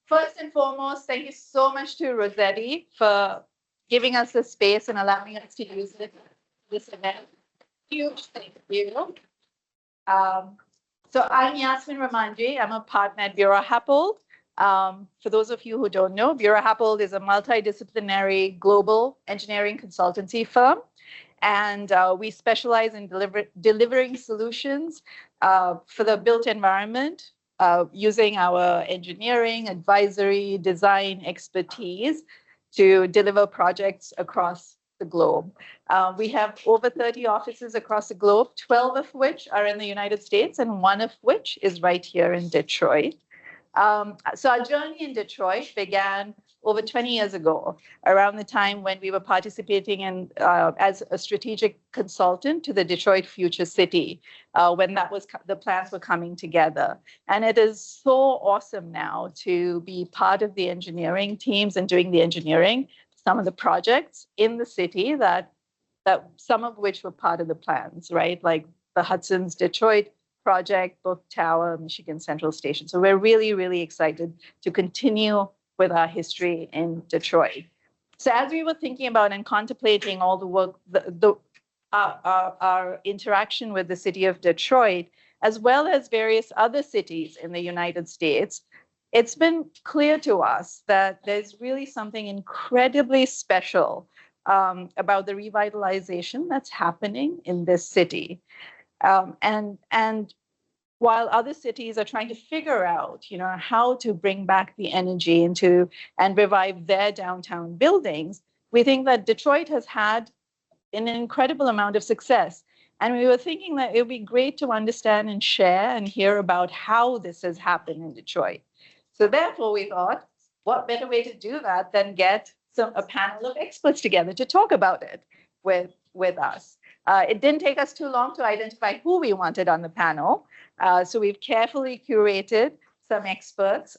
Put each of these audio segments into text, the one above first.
First and foremost, thank you so much to Rossetti for giving us the space and allowing us to use this event. Huge thank you. So I'm Yasmin Ramanji. I'm a partner at Buro Happold. For those of you who don't know, Buro Happold is a multidisciplinary global engineering consultancy firm. And we specialize in delivering solutions for the built environment using our engineering, advisory, design expertise to deliver projects across the globe. We have over 30 offices across the globe, 12 of which are in the United States and one of which is right here in Detroit. So our journey in Detroit began over 20 years ago, around the time when we were participating in as a strategic consultant to the Detroit Future City, when the plans were coming together. And it is so awesome now to be part of the engineering teams and doing the engineering, some of the projects in the city that some of which were part of the plans, right? Like the Hudson's Detroit project, Book Tower, Michigan Central Station. So we're really, really excited to continue with our history in Detroit. So as we were thinking about and contemplating all the work, our interaction with the city of Detroit, as well as various other cities in the United States, it's been clear to us that there's really something incredibly special about the revitalization that's happening in this city. And while other cities are trying to figure out, how to bring back the energy and revive their downtown buildings, we think that Detroit has had an incredible amount of success. And we were thinking that it would be great to understand and share and hear about how this has happened in Detroit. So therefore, we thought, what better way to do that than get a panel of experts together to talk about it with us. It didn't take us too long to identify who we wanted on the panel. So we've carefully curated some experts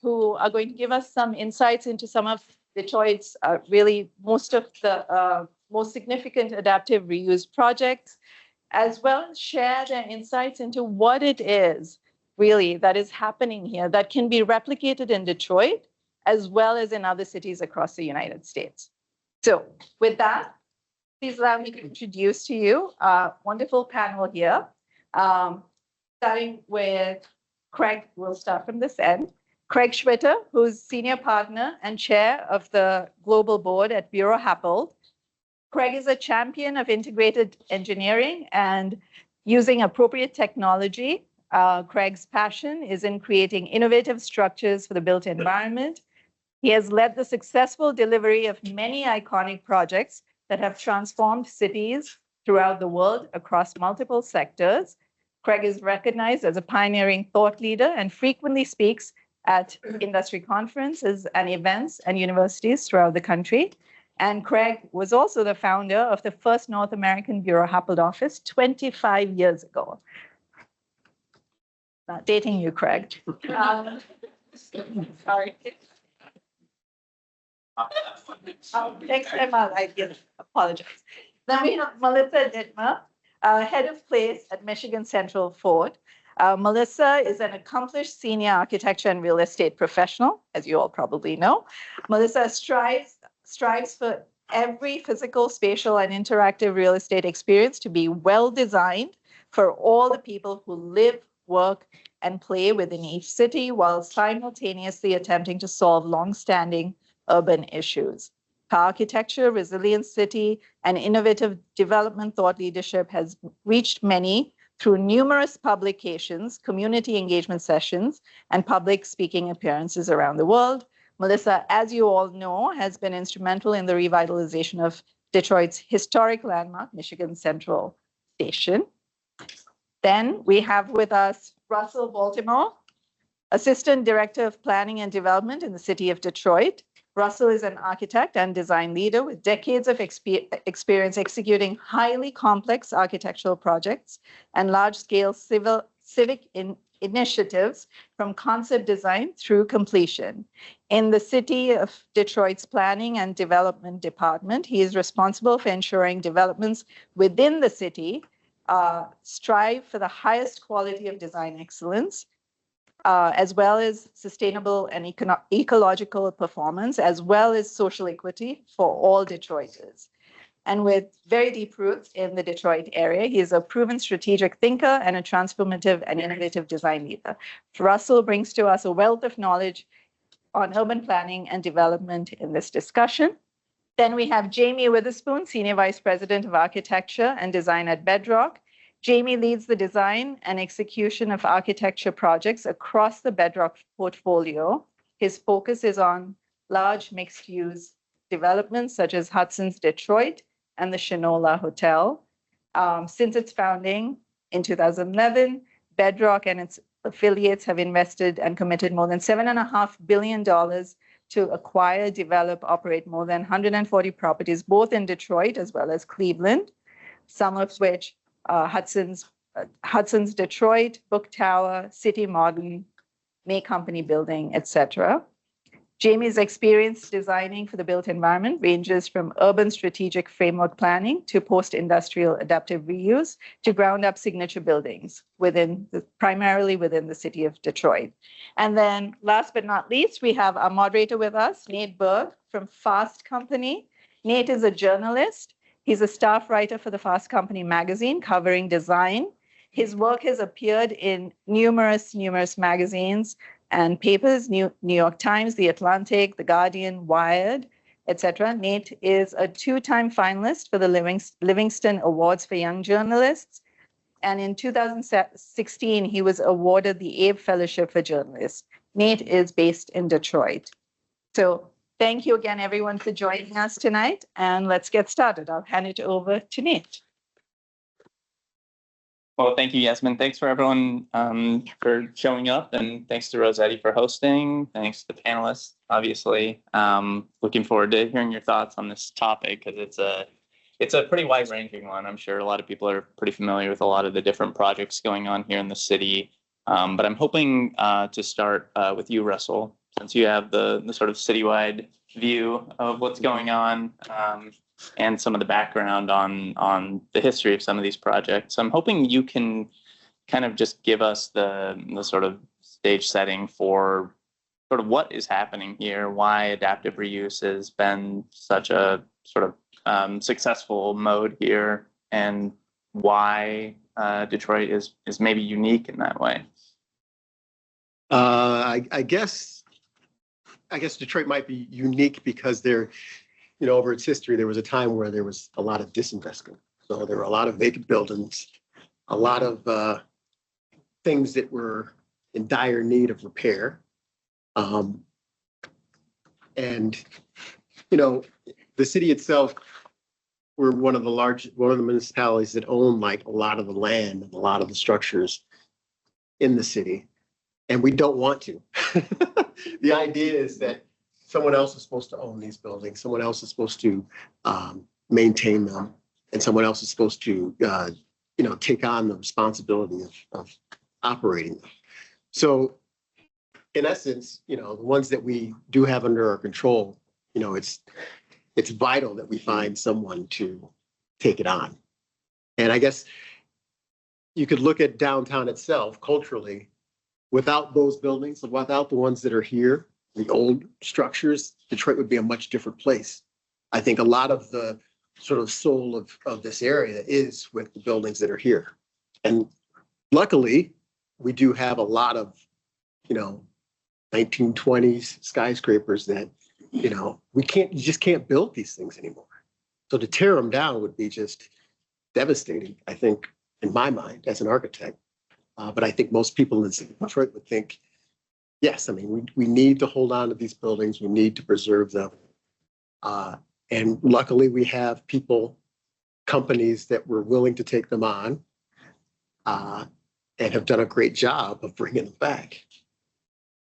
who are going to give us some insights into some of Detroit's really most of the most significant adaptive reuse projects, as well as share their insights into what it is really that is happening here that can be replicated in Detroit, as well as in other cities across the United States. So with that, please allow me to introduce to you a wonderful panel here. Starting with Craig, we'll start from this end. Craig Schwitter, who's senior partner and chair of the global board at Buro Happold. Craig is a champion of integrated engineering and using appropriate technology. Craig's passion is in creating innovative structures for the built environment. He has led the successful delivery of many iconic projects that have transformed cities throughout the world across multiple sectors. Craig is recognized as a pioneering thought leader and frequently speaks at industry conferences and events and universities throughout the country. And Craig was also the founder of the first North American Buro Happold office 25 years ago. Not dating you, Craig. Sorry. Next time I apologize. Then we have Melissa Dittmer, head of place at Michigan Central Ford. Melissa is an accomplished senior architecture and real estate professional, as you all probably know. Melissa strives for every physical, spatial, and interactive real estate experience to be well designed for all the people who live, work, and play within each city, while simultaneously attempting to solve long-standing urban issues. Her architecture, resilient city, and innovative development thought leadership has reached many through numerous publications, community engagement sessions, and public speaking appearances around the world. Melissa, as you all know, has been instrumental in the revitalization of Detroit's historic landmark, Michigan Central Station. Then we have with us Russell Baltimore, Assistant Director of Planning and Development in the city of Detroit. Russell is an architect and design leader with decades of experience executing highly complex architectural projects and large-scale civic initiatives from concept design through completion. In the city of Detroit's Planning and Development Department, he is responsible for ensuring developments within the city strive for the highest quality of design excellence, as well as sustainable and ecological performance, as well as social equity for all Detroiters. And with very deep roots in the Detroit area, he is a proven strategic thinker and a transformative and innovative design leader. Russell brings to us a wealth of knowledge on urban planning and development in this discussion. Then we have Jamie Witherspoon, Senior Vice President of Architecture and Design at Bedrock. Jamie leads the design and execution of architecture projects across the Bedrock portfolio. His focus is on large mixed-use developments such as Hudson's Detroit and the Shinola Hotel. Since its founding in 2011, Bedrock and its affiliates have invested and committed more than $7.5 billion to acquire, develop, operate more than 140 properties, both in Detroit as well as Cleveland, some of which Hudson's Detroit, Book Tower, City Modern, May Company Building, etc. Jamie's experience designing for the built environment ranges from urban strategic framework planning to post-industrial adaptive reuse to ground-up signature buildings primarily within the city of Detroit. And then last but not least, we have our moderator with us, Nate Berg from Fast Company. Nate is a journalist. He's a staff writer for the Fast Company magazine covering design. His work has appeared in numerous magazines and papers, New York Times, The Atlantic, The Guardian, Wired, etc. Nate is a two-time finalist for the Livingston Awards for Young Journalists. And in 2016, he was awarded the Abe Fellowship for Journalists. Nate is based in Detroit. So thank you again, everyone, for joining us tonight. And let's get started. I'll hand it over to Nate. Well, thank you, Yasmin. Thanks for everyone for showing up, and thanks to Rossetti for hosting. Thanks to the panelists, obviously. Looking forward to hearing your thoughts on this topic because it's a pretty wide-ranging one. I'm sure a lot of people are pretty familiar with a lot of the different projects going on here in the city. But I'm hoping to start with you, Russell, since you have the sort of citywide view of what's going on. And some of the background on the history of some of these projects. I'm hoping you can kind of just give us the sort of stage setting for sort of what is happening here, why adaptive reuse has been such a sort of successful mode here, and why Detroit is maybe unique in that way. I guess Detroit might be unique because over its history, there was a time where there was a lot of disinvestment. So there were a lot of vacant buildings, a lot of things that were in dire need of repair. And, the city itself, we're one of the municipalities that own like a lot of the land and a lot of the structures in the city. And we don't want to. The idea is that someone else is supposed to own these buildings. Someone else is supposed to maintain them, and someone else is supposed to, take on the responsibility of operating them. So, in essence, the ones that we do have under our control, it's vital that we find someone to take it on. And I guess you could look at downtown itself culturally. Without those buildings, without the ones that are here, the old structures, Detroit would be a much different place. I think a lot of the sort of soul of this area is with the buildings that are here. And luckily, we do have a lot of, 1920s skyscrapers that, you just can't build these things anymore. So to tear them down would be just devastating, I think, in my mind as an architect. But I think most people in the city of Detroit would think, yes, I mean, we need to hold on to these buildings. We need to preserve them. And luckily, we have companies that were willing to take them on and have done a great job of bringing them back.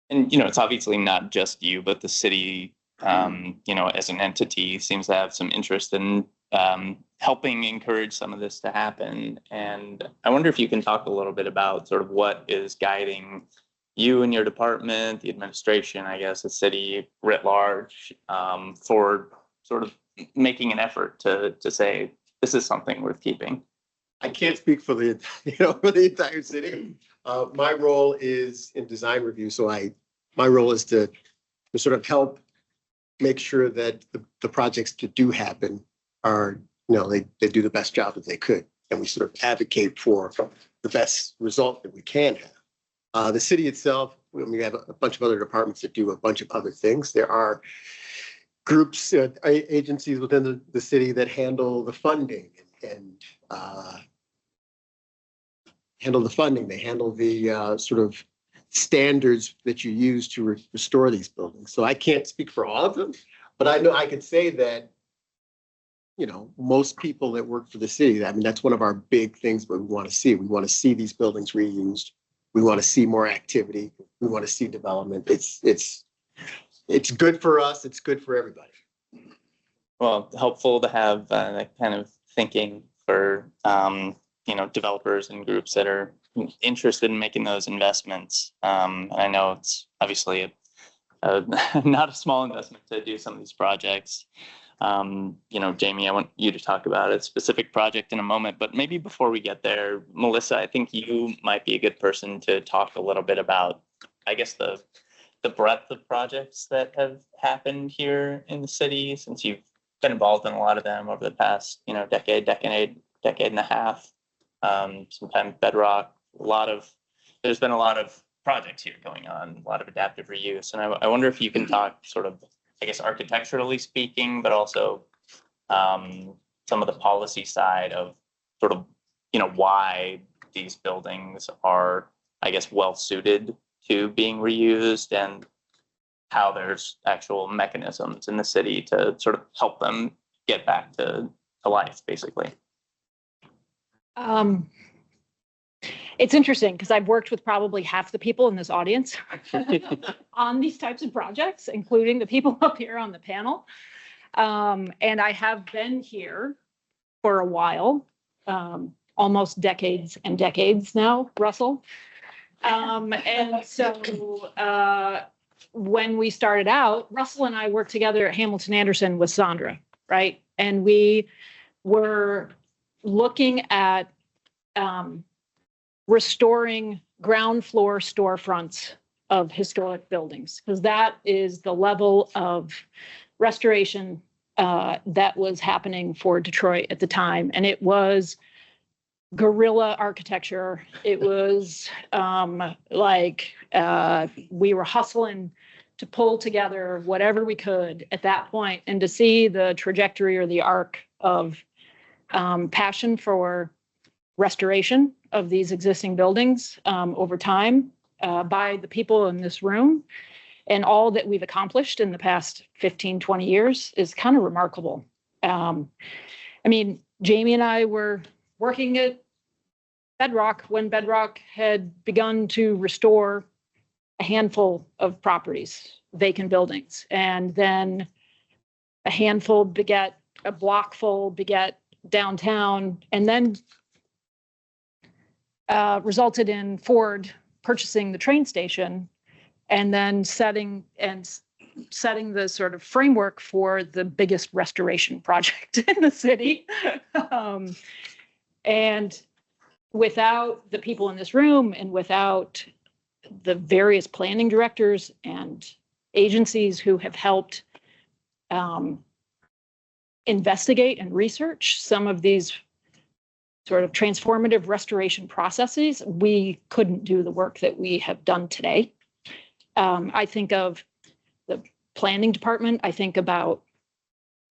And, it's obviously not just you, but the city, as an entity seems to have some interest in helping encourage some of this to happen. And I wonder if you can talk a little bit about sort of what is guiding you and your department, the administration, I guess, the city writ large, for sort of making an effort to say this is something worth keeping. I can't speak for the, for the entire city. My role is in design review. So my role is to sort of help make sure that the projects that do happen are, they do the best job that they could. And we sort of advocate for the best result that we can have. The city itself, we have a bunch of other departments that do a bunch of other things. There are groups, agencies within the city that handle the funding and handle the funding. They handle the sort of standards that you use to restore these buildings. So I can't speak for all of them, but I know I could say that, most people that work for the city, I mean, that's one of our big things that we want to see. We want to see these buildings reused. We want to see more activity. We want to see development. It's good for us. It's good for everybody. Well, helpful to have that kind of thinking for, developers and groups that are interested in making those investments. I know it's obviously not a small investment to do some of these projects. Jamie, I want you to talk about a specific project in a moment, but maybe before we get there, Melissa, I think you might be a good person to talk a little bit about, I guess, the breadth of projects that have happened here in the city, since you've been involved in a lot of them over the past, decade and a half. Sometimes Bedrock, there's been a lot of projects here going on, a lot of adaptive reuse. And I wonder if you can talk sort of, I guess, architecturally speaking, but also some of the policy side of sort of, why these buildings are, I guess, well suited to being reused, and how there's actual mechanisms in the city to sort of help them get back to life, basically. It's interesting because I've worked with probably half the people in this audience on these types of projects, including the people up here on the panel. And I have been here for a while, almost decades and decades now, Russell. And so when we started out, Russell and I worked together at Hamilton Anderson with Sandra, right? And we were looking at restoring ground floor storefronts of historic buildings, because that is the level of restoration that was happening for Detroit at the time. And it was guerrilla architecture. It was we were hustling to pull together whatever we could at that point, and to see the trajectory or the arc of passion for restoration of these existing buildings over time by the people in this room, and all that we've accomplished in the past 15, 20 years is kind of remarkable. I mean, Jamie and I were working at Bedrock when Bedrock had begun to restore a handful of properties, vacant buildings, and then a handful beget a block full, beget downtown, and then resulted in Ford purchasing the train station, and then setting the sort of framework for the biggest restoration project in the city. And without the people in this room, and without the various planning directors and agencies who have helped investigate and research some of these sort of transformative restoration processes, we couldn't do the work that we have done today. I think of the planning department. I think about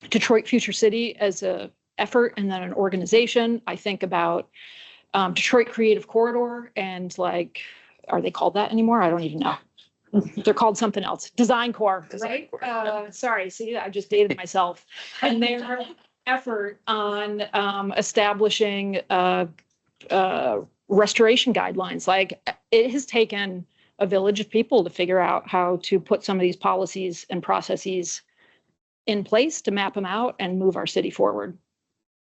Detroit Future City as a effort and then an organization. I think about Detroit Creative Corridor, and are they called that anymore? I don't even know. They're called something else. Design Corps, right? Sorry, see, I just dated myself. And their effort on establishing restoration guidelines. It has taken a village of people to figure out how to put some of these policies and processes in place to map them out and move our city forward.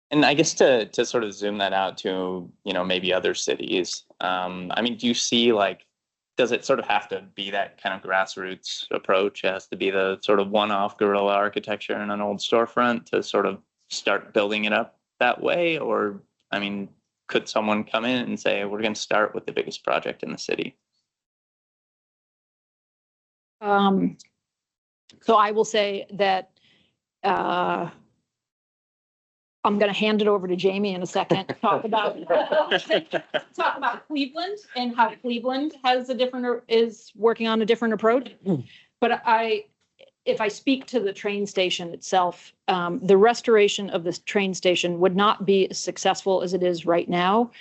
And I guess to sort of zoom that out to, maybe other cities, I mean, do you see does it sort of have to be that kind of grassroots approach? It has to be the sort of one-off guerrilla architecture in an old storefront to sort of start building it up that way? Or, I mean, could someone come in and say, we're going to start with the biggest project in the city? So I will say that I'm going to hand it over to Jamie in a second to talk about Cleveland and how Cleveland has is working on a different approach. But if I speak to the train station itself, the restoration of this train station would not be as successful as it is right now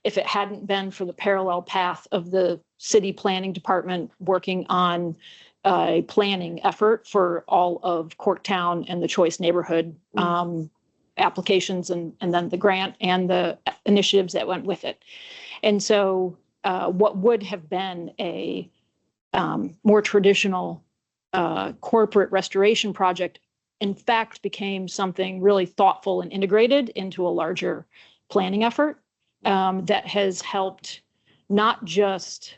if it hadn't been for the parallel path of the city planning department working on a planning effort for all of Corktown and the Choice neighborhood applications, and then the grant and the initiatives that went with it. And so what would have been a more traditional corporate restoration project, in fact, became something really thoughtful and integrated into a larger planning effort that has helped not just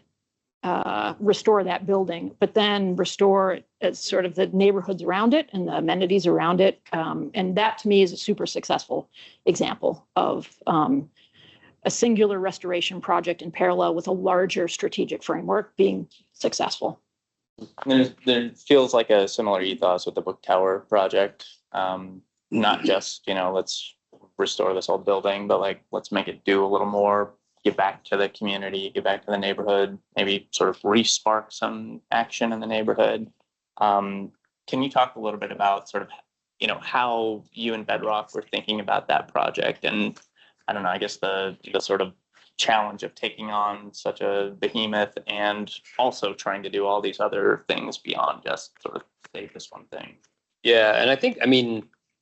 restore that building, but then restore sort of the neighborhoods around it and the amenities around it. And that to me is a super successful example of a singular restoration project in parallel with a larger strategic framework being successful. There feels like a similar ethos with the Book Tower project. Not just, let's restore this old building, but like, let's make it do a little more, get back to the community, get back to the neighborhood, maybe sort of re-spark some action in the neighborhood. Can you talk a little bit about sort of, how you and Bedrock were thinking about that project? And I don't know, I guess the sort of challenge of taking on such a behemoth and also trying to do all these other things beyond just sort of save this one thing. Yeah, and I think,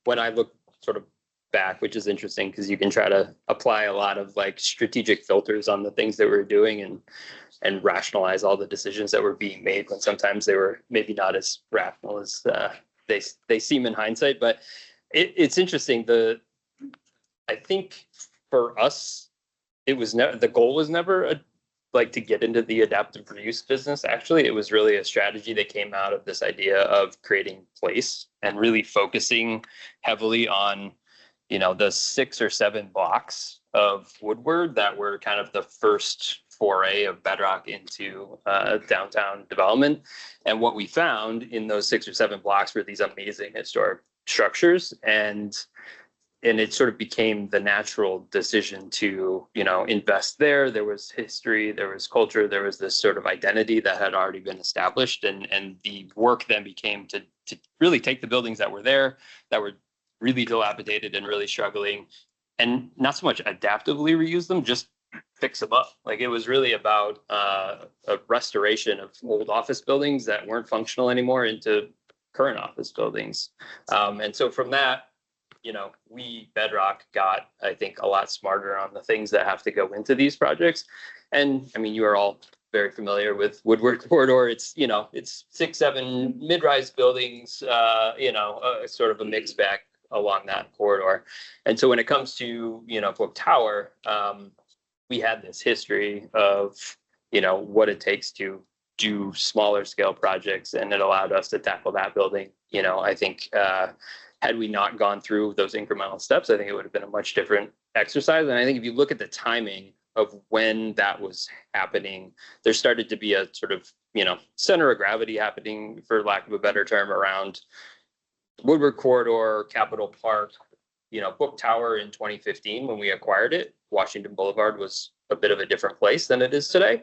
when I look sort of back, which is interesting because you can try to apply a lot of like strategic filters on the things that we're doing and rationalize all the decisions that were being made when sometimes they were maybe not as rational as they seem in hindsight. But it's interesting. I think for us, it was the goal was never to get into the adaptive reuse business. Actually, it was really a strategy that came out of this idea of creating place and really focusing heavily on the 6 or 7 blocks of Woodward that were kind of the first foray of Bedrock into downtown development. And what we found in those 6 or 7 blocks were these amazing historic structures. And it sort of became the natural decision to, invest there. There was history, there was culture, there was this sort of identity that had already been established. And the work then became to really take the buildings that were there, that were really dilapidated and really struggling, and not so much adaptively reuse them, just fix them up. Like, it was really about a restoration of old office buildings that weren't functional anymore into current office buildings. And so from that, we, Bedrock, got, I think, a lot smarter on the things that have to go into these projects. And you are all very familiar with Woodward Corridor. It's, it's 6, 7 mid-rise buildings, sort of a mixed bag along that corridor. And so when it comes to, Book Tower, we had this history of, what it takes to do smaller scale projects, and it allowed us to tackle that building. I think had we not gone through those incremental steps, I think it would have been a much different exercise. And I think if you look at the timing of when that was happening, there started to be a sort of, center of gravity happening, for lack of a better term, around Woodward Corridor, Capitol Park, Book Tower in 2015 when we acquired it. Washington Boulevard was a bit of a different place than it is today.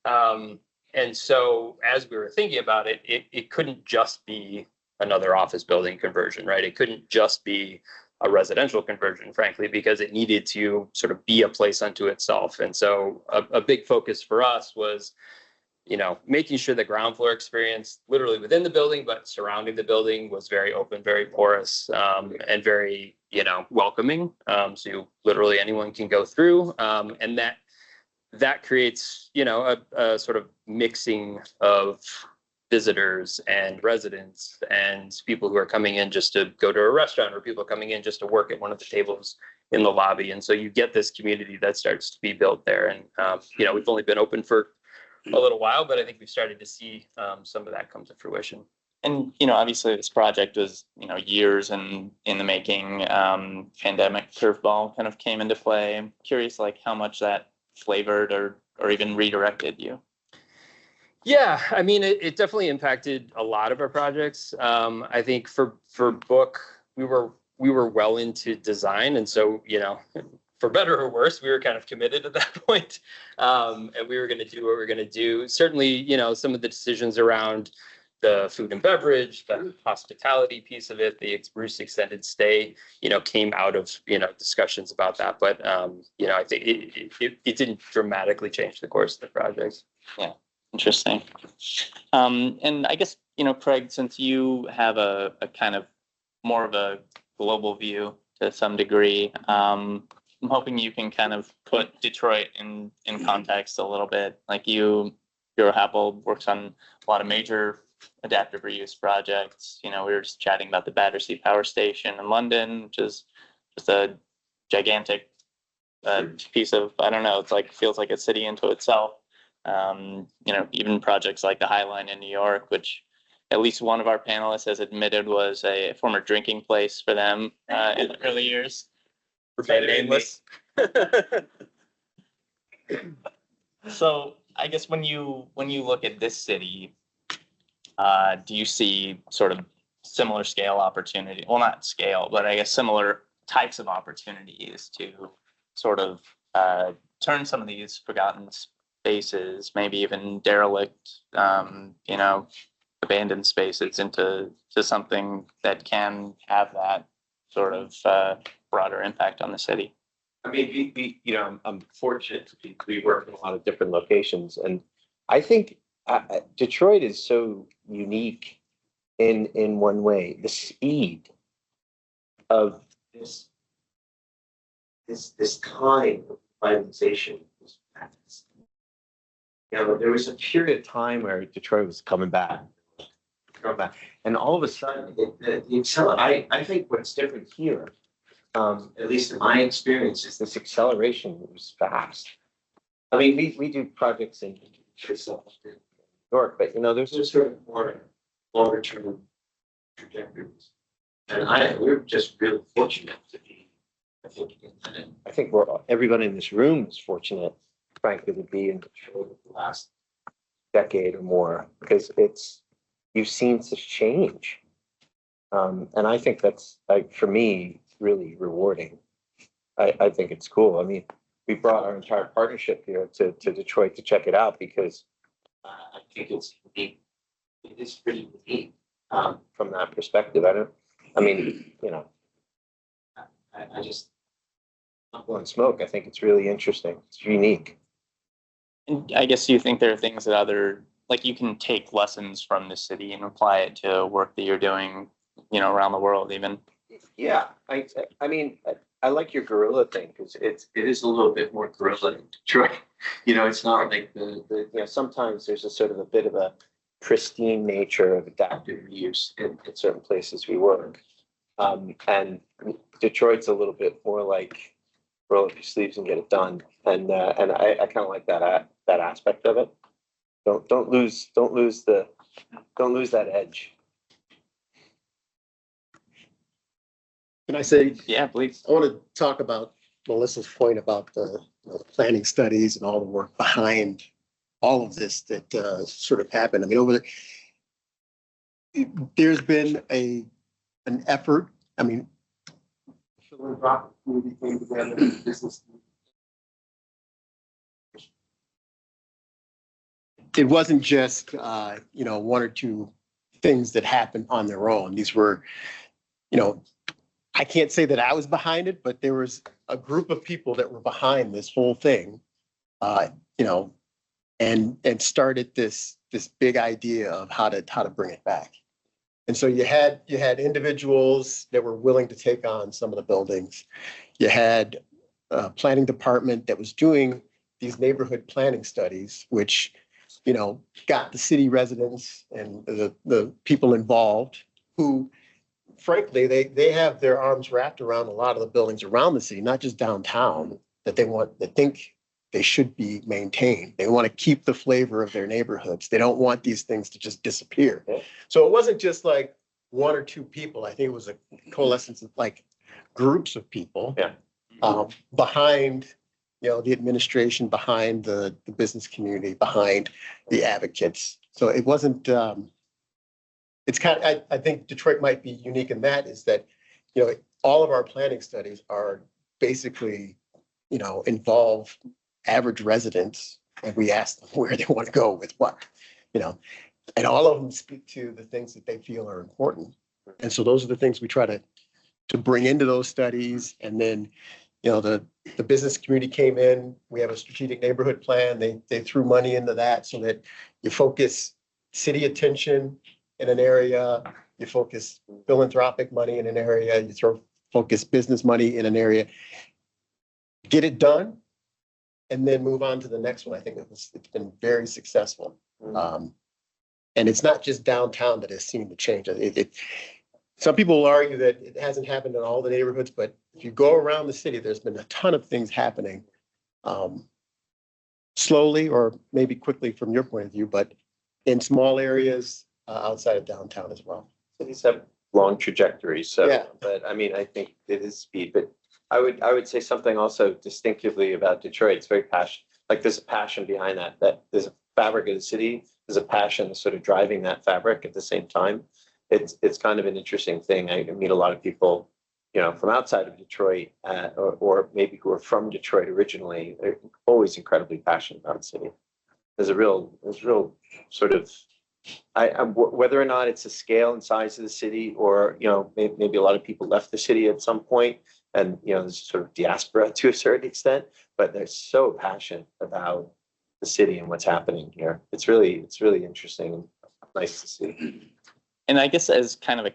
And so as we were thinking about it, it couldn't just be another office building conversion, right? It couldn't just be a residential conversion, frankly, because it needed to sort of be a place unto itself. And so a big focus for us was, making sure the ground floor experience literally within the building, but surrounding the building was very open, very porous, and very, welcoming. So literally anyone can go through. And that creates, a sort of mixing of visitors and residents and people who are coming in just to go to a restaurant, or people coming in just to work at one of the tables in the lobby. And so you get this community that starts to be built there. And, we've only been open for a little while, but I think we've started to see some of that come to fruition. And, obviously this project was, years in the making. Pandemic curveball kind of came into play. I'm curious, like, how much that flavored or even redirected you. Yeah, I mean, it definitely impacted a lot of our projects. I think for book, we were well into design, and so for better or worse, we were kind of committed at that point, and we were going to do what we were going to do. Certainly, some of the decisions around the food and beverage, the hospitality piece of it, the Bruce extended stay, came out of discussions about that. But I think it didn't dramatically change the course of the project. Yeah. Interesting. And I guess, Craig, since you have a kind of more of a global view to some degree, I'm hoping you can kind of put Detroit in context a little bit. Like Buro Happold works on a lot of major adaptive reuse projects. We were just chatting about the Battersea Power Station in London, which is just a gigantic piece of, I don't know, it's like, feels like a city into itself. Even projects like the High Line in New York, which at least one of our panelists has admitted was a former drinking place for them in the early years. Remain nameless. So I guess when you look at this city, do you see sort of similar scale opportunity? Well, not scale, but I guess similar types of opportunities to sort of turn some of these forgotten spaces, maybe even derelict, abandoned spaces into something that can have that sort of broader impact on the city. I mean, I'm fortunate to we work in a lot of different locations, and I think Detroit is so unique in one way. The speed of this kind of revitalization was fast. There was a period of time where Detroit was coming back, and all of a sudden, I think what's different here, at least in my experience, is this acceleration was fast. I mean, we do projects in New York, but there's just sort of more longer term trajectories, and we're just really fortunate to be. I think everybody in this room is fortunate, frankly, to be in Detroit the last decade or more, because you've seen such change, and I think that's, like, for me, really rewarding. I think it's cool. I mean, we brought our entire partnership here to Detroit to check it out because I think it's unique. It is pretty unique from that perspective. I just not blowing smoke. I think it's really interesting. It's unique. And I guess you think there are things that you can take lessons from the city and apply it to work that you're doing, around the world even. Yeah, I mean, I like your guerrilla thing because it is a little bit more guerrilla in Detroit. It's not like sometimes there's a sort of a bit of a pristine nature of adaptive reuse in certain places we work. And Detroit's a little bit more like roll up your sleeves and get it done. And I kind of like that aspect of it. Don't lose that edge. Can I say, Yeah, please. I want to talk about Melissa's point about the planning studies and all the work behind all of this that sort of happened. I mean, there's been an effort. I mean, philanthropic community came together. Business. It wasn't just one or two things that happened on their own. These were, I can't say that I was behind it, but there was a group of people that were behind this whole thing, and started this big idea of how to bring it back. And so you had individuals that were willing to take on some of the buildings. You had a planning department that was doing these neighborhood planning studies, which got the city residents and the people involved who, frankly, they have their arms wrapped around a lot of the buildings around the city, not just downtown, that they think they should be maintained. They want to keep the flavor of their neighborhoods. They don't want these things to just disappear. So it wasn't just like one or two people. I think it was a coalescence of like groups of people. Yeah. Behind, the administration, behind the business community, behind the advocates. So it wasn't, it's kind of, I think Detroit might be unique in that is that, all of our planning studies are basically, involve average residents, and we ask them where they want to go with what, and all of them speak to the things that they feel are important. And so those are the things we try to bring into those studies. And then, the business community came in, we have a strategic neighborhood plan. They threw money into that so that you focus city attention in an area, you focus philanthropic money in an area, you focus business money in an area, get it done, and then move on to the next one. I think it's been very successful. And it's not just downtown that has seen the change. Some people will argue that it hasn't happened in all the neighborhoods, but if you go around the city, there's been a ton of things happening slowly or maybe quickly from your point of view, but in small areas outside of downtown as well. Cities have long trajectories, so, Yeah. but I mean, I think it is speed, but I would say something also distinctively about Detroit. It's very passionate, like there's a passion behind that there's a fabric of the city, there's a passion sort of driving that fabric at the same time. It's kind of an interesting thing. I meet a lot of people, from outside of Detroit, or maybe who are from Detroit originally. They're always incredibly passionate about the city. There's a real sort of, whether or not it's the scale and size of the city, or maybe a lot of people left the city at some point, and there's sort of diaspora to a certain extent, but they're so passionate about the city and what's happening here. It's really interesting and nice to see. And I guess as kind of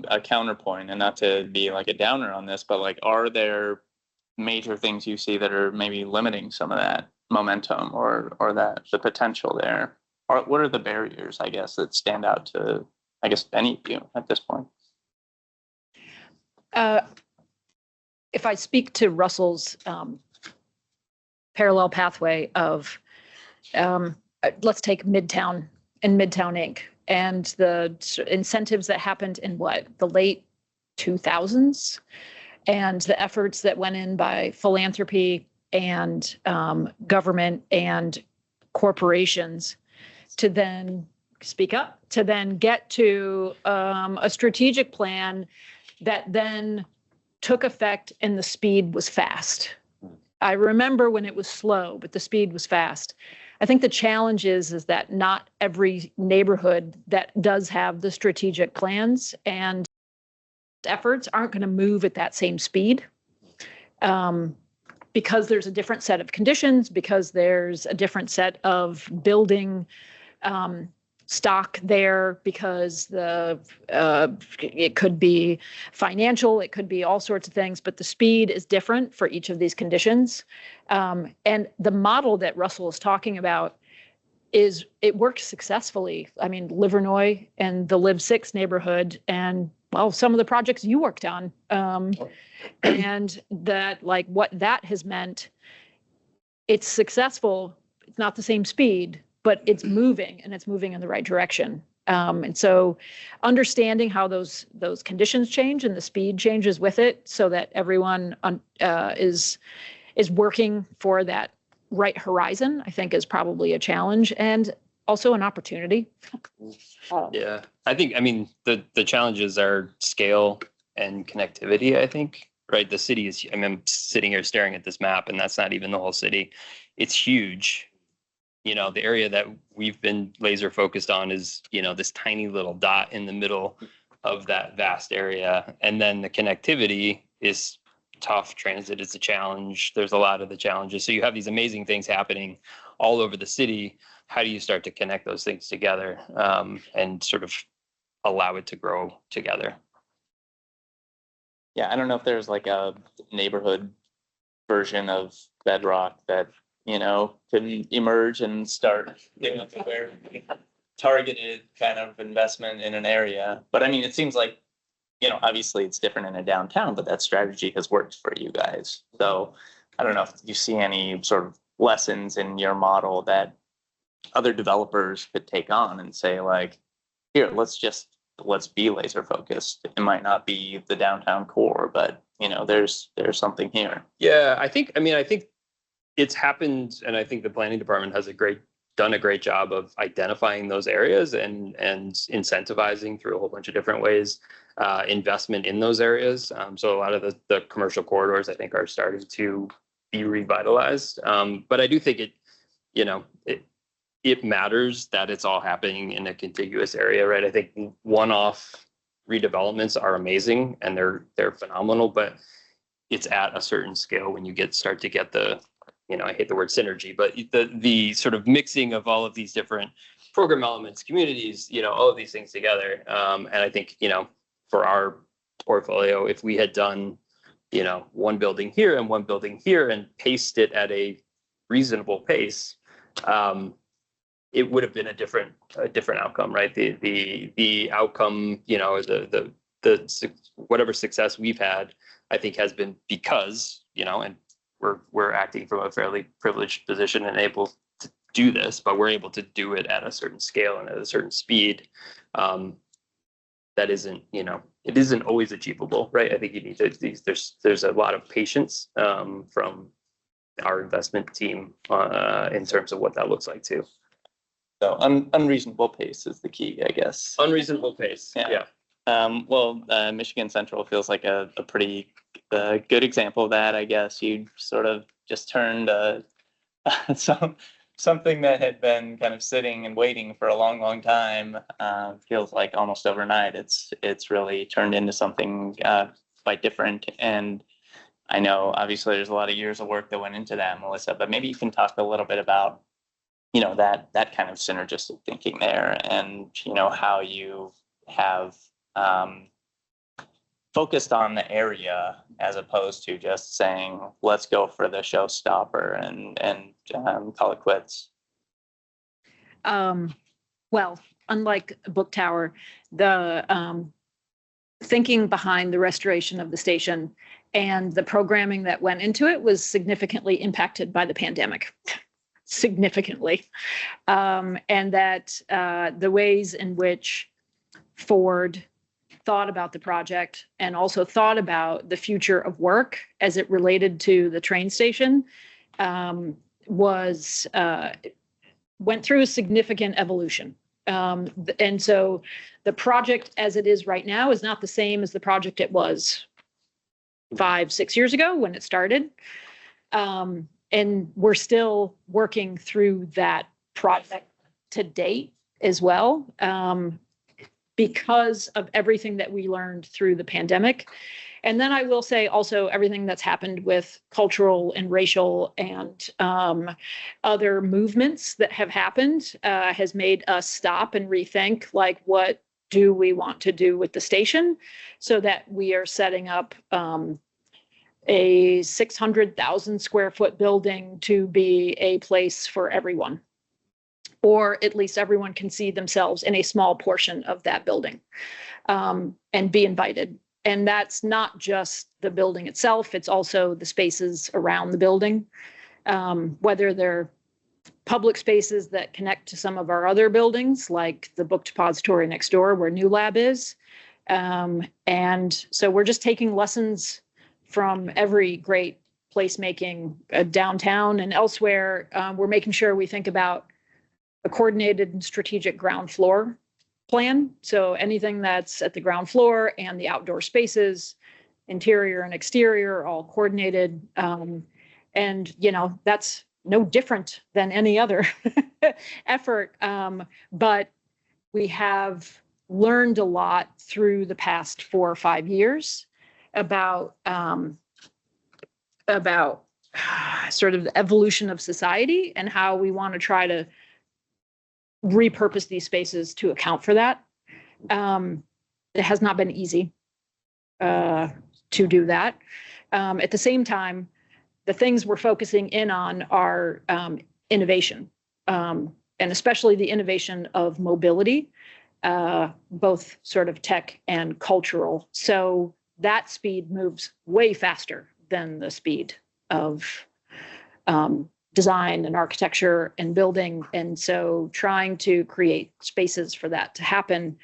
a counterpoint, and not to be like a downer on this, but like, are there major things you see that are maybe limiting some of that momentum or that the potential there? Or what are the barriers, I guess, that stand out to, I guess, any of you at this point? If I speak to Russell's parallel pathway of, let's take Midtown and Midtown Inc. and the incentives that happened in the late 2000s, and the efforts that went in by philanthropy and government and corporations to then speak up, to then get to a strategic plan that then took effect, and the speed was fast. I remember when it was slow, but the speed was fast. I think the challenge is that not every neighborhood that does have the strategic plans and efforts aren't going to move at that same speed, because there's a different set of conditions, because there's a different set of building stock there, because it could be financial, it could be all sorts of things, but the speed is different for each of these conditions. And the model that Russell is talking about it works successfully. I mean, Livernois and the Liv 6 neighborhood, and some of the projects you worked on, and that, like, what that has meant, it's successful. It's not the same speed, but it's moving, and it's moving in the right direction. And so understanding how those conditions change and the speed changes with it, so that everyone is working for that right horizon, I think is probably a challenge, and also an opportunity. Yeah, I mean, the challenges are scale and connectivity, I think, right? The city is, I'm sitting here staring at this map, and that's not even the whole city. It's huge. The area that we've been laser focused on is, this tiny little dot in the middle of that vast area. And then the connectivity is tough. Transit is a challenge. There's a lot of the challenges. So you have these amazing things happening all over the city. How do you start to connect those things together, and sort of allow it to grow together? Yeah, I don't know if there's like a neighborhood version of Bedrock that, could emerge and start giving up a very targeted kind of investment in an area. But I mean, it seems like, obviously it's different in a downtown, but that strategy has worked for you guys. So I don't know if you see any sort of lessons in your model that other developers could take on and say, like, here, let's be laser focused. It might not be the downtown core, but there's something here. Yeah, I think it's happened, and I think the planning department has done a great job of identifying those areas and incentivizing through a whole bunch of different ways investment in those areas. So a lot of the commercial corridors, I think, are starting to be revitalized. But I do think it matters that it's all happening in a contiguous area, right? I think one-off redevelopments are amazing and they're phenomenal, but it's at a certain scale when you start to get the, I hate the word synergy, but the sort of mixing of all of these different program elements, communities, all of these things together. And I think, for our portfolio, if we had done, one building here and one building here and paced it at a reasonable pace, it would have been a different outcome, right? The outcome, the whatever success we've had, I think has been because, and we're acting from a fairly privileged position and able to do this, but we're able to do it at a certain scale and at a certain speed. That isn't, it isn't always achievable, right? I think you need to, there's a lot of patience from our investment team in terms of what that looks like too. So unreasonable pace is the key, I guess. Unreasonable pace. Yeah. Well, Michigan Central feels like a pretty good example of that, I guess. You sort of just turned something that had been kind of sitting and waiting for a long, long time. Feels like almost overnight. It's really turned into something quite different. And I know obviously there's a lot of years of work that went into that, Melissa, but maybe you can talk a little bit about that kind of synergistic thinking there, and how you have focused on the area as opposed to just saying let's go for the showstopper and call it quits. Well, unlike Book Tower, the thinking behind the restoration of the station and the programming that went into it was significantly impacted by the pandemic. Significantly. And that the ways in which Ford thought about the project and also thought about the future of work as it related to the train station went through a significant evolution. And so the project as it is right now is not the same as the project it was 5-6 years ago when it started. And we're still working through that project to date as well, because of everything that we learned through the pandemic. And then I will say also everything that's happened with cultural and racial and other movements that have happened has made us stop and rethink, like, what do we want to do with the station, so that we are setting up a 600,000 square foot building to be a place for everyone, or at least everyone can see themselves in a small portion of that building and be invited. And that's not just the building itself, it's also the spaces around the building, whether they're public spaces that connect to some of our other buildings, like the book depository next door where New Lab is. And so we're just taking lessons from every great placemaking downtown and elsewhere. We're making sure we think about a coordinated and strategic ground floor plan. So anything that's at the ground floor and the outdoor spaces, interior and exterior, all coordinated. And, that's no different than any other effort. But we have learned a lot through the past 4 or 5 years about sort of the evolution of society and how we want to try to repurpose these spaces to account for that. It has not been easy to do that. At the same time, the things we're focusing in on are innovation, and especially the innovation of mobility, both sort of tech and cultural. So that speed moves way faster than the speed of design and architecture and building. And so trying to create spaces for that to happen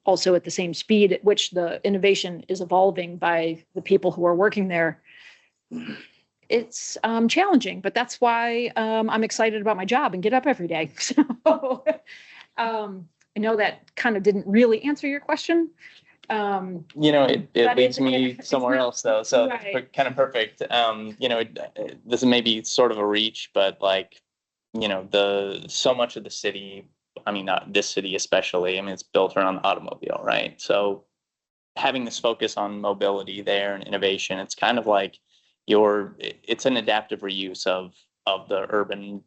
also at the same speed at which the innovation is evolving by the people who are working there. It's challenging, but that's why I'm excited about my job and get up every day. So I know that kind of didn't really answer your question. It leads me somewhere else though. So Right. kind of perfect. This may be sort of a reach, but like, so much of the city, I mean, not this city especially, I mean, it's built around the automobile, right? So having this focus on mobility there and innovation, it's kind of like it's an adaptive reuse of the urban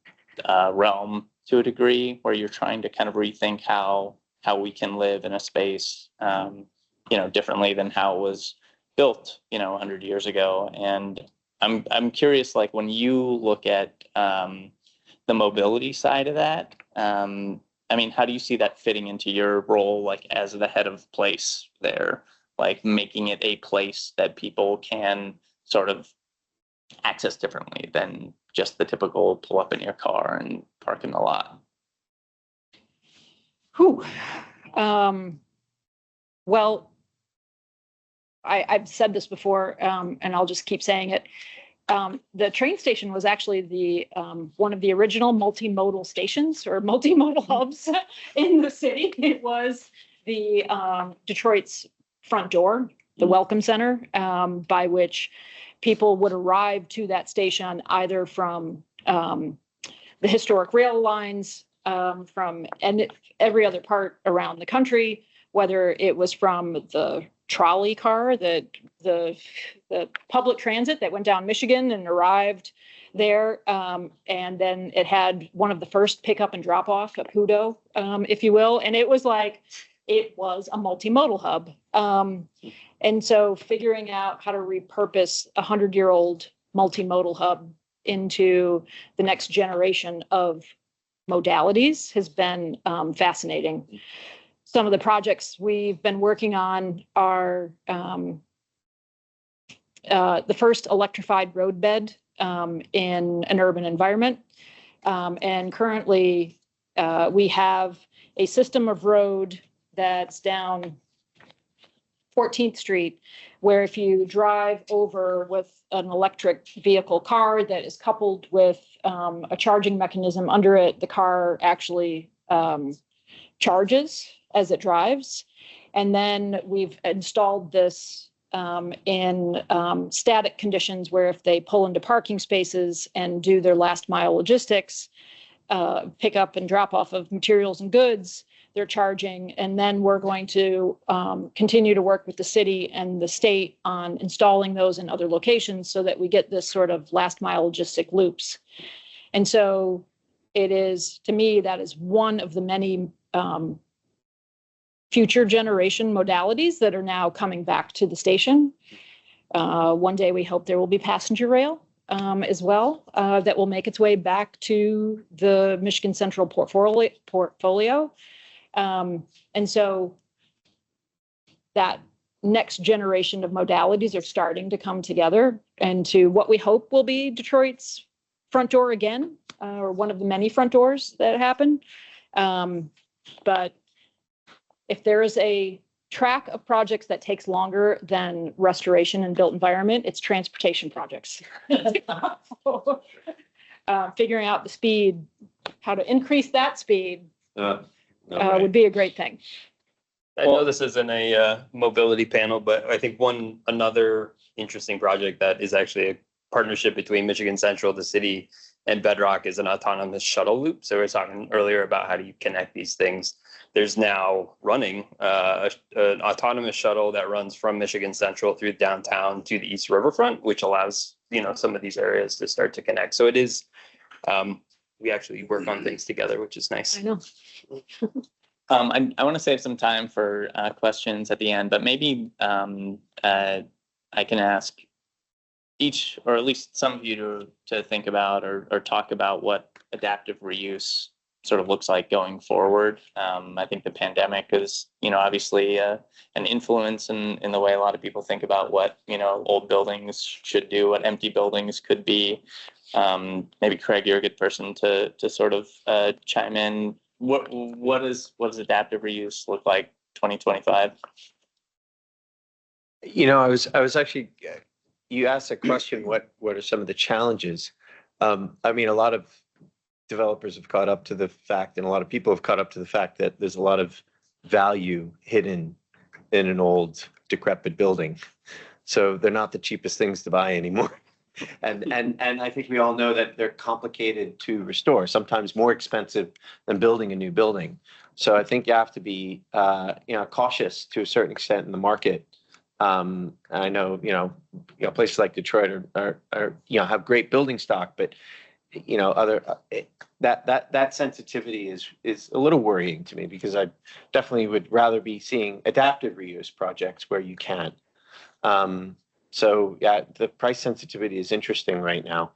realm to a degree, where you're trying to kind of rethink how we can live in a space, differently than how it was built, 100 years ago. And I'm curious, like when you look at the mobility side of that, I mean, how do you see that fitting into your role, like as the head of place there, like making it a place that people can sort of access differently than just the typical pull up in your car and park in the lot? Whew. Well, I've said this before, and I'll just keep saying it. The train station was actually the one of the original multimodal stations or multimodal hubs in the city. It was the Detroit's front door, the welcome center, by which people would arrive to that station either from the historic rail lines, from every other part around the country, whether it was from the trolley car, the public transit that went down Michigan and arrived there. And then it had one of the first pickup and drop off at Hutto, if you will. And it was a multimodal hub. And so figuring out how to repurpose a 100-year-old multimodal hub into the next generation of modalities has been fascinating. Some of the projects we've been working on are the first electrified roadbed in an urban environment. And currently we have a system of road that's down 14th Street, where if you drive over with an electric vehicle car that is coupled with a charging mechanism under it, the car actually charges as it drives. And then we've installed this in static conditions, where if they pull into parking spaces and do their last mile logistics, pick up and drop off of materials and goods, they're charging. And then we're going to continue to work with the city and the state on installing those in other locations so that we get this sort of last mile logistic loops. And so it is, to me, that is one of the many future generation modalities that are now coming back to the station. One day we hope there will be passenger rail as well, that will make its way back to the Michigan Central portfolio. And so that next generation of modalities are starting to come together into what we hope will be Detroit's front door again, or one of the many front doors that happen. But if there is a track of projects that takes longer than restoration and built environment, it's transportation projects. Figuring out the speed, how to increase that speed would be a great thing. I know this isn't a mobility panel, but I think another interesting project that is actually a partnership between Michigan Central, the city, and Bedrock is an autonomous shuttle loop. So we were talking earlier about how do you connect these things. There's now running an autonomous shuttle that runs from Michigan Central through downtown to the East Riverfront, which allows, some of these areas to start to connect. So it is, we actually work on things together, which is nice. I know. I want to save some time for questions at the end, but maybe I can ask each, or at least some of you, to think about or talk about what adaptive reuse sort of looks like going forward. I think the pandemic is, obviously an influence in the way a lot of people think about what, old buildings should do, what empty buildings could be. Maybe Craig, you're a good person to sort of chime in. What does adaptive reuse look like 2025? I was actually, you asked a question, what are some of the challenges? I mean, a lot of developers have caught up to the fact, and a lot of people have caught up to the fact that there's a lot of value hidden in an old decrepit building. So they're not the cheapest things to buy anymore. And I think we all know that they're complicated to restore, sometimes more expensive than building a new building. So I think you have to be cautious to a certain extent in the market. I know, places like Detroit are have great building stock, but that sensitivity is a little worrying to me, because I definitely would rather be seeing adaptive reuse projects where you can. So yeah, the price sensitivity is interesting right now.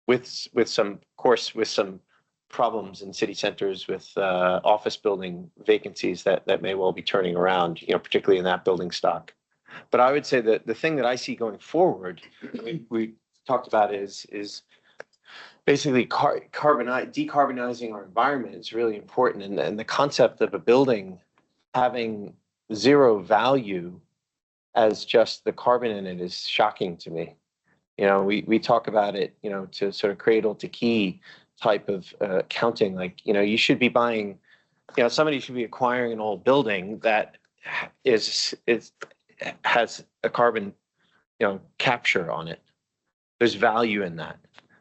With some problems in city centers with office building vacancies that may well be turning around, particularly in that building stock. But I would say that the thing that I see going forward, we talked about is basically decarbonizing our environment is really important. And the concept of a building having zero value as just the carbon in it is shocking to me. We talk about it, to sort of cradle to key type of counting. Like, you should be buying, somebody should be acquiring an old building that has a carbon, capture on it. There's value in that,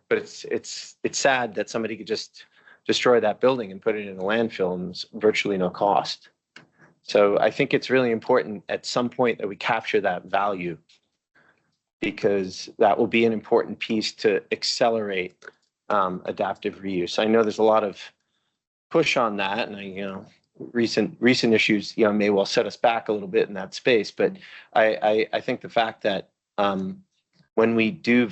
but it's sad that somebody could just destroy that building and put it in a landfill and there's virtually no cost. So I think it's really important at some point that we capture that value, because that will be an important piece to accelerate adaptive reuse. I know there's a lot of push on that, and recent issues may well set us back a little bit in that space. But I think the fact that when we do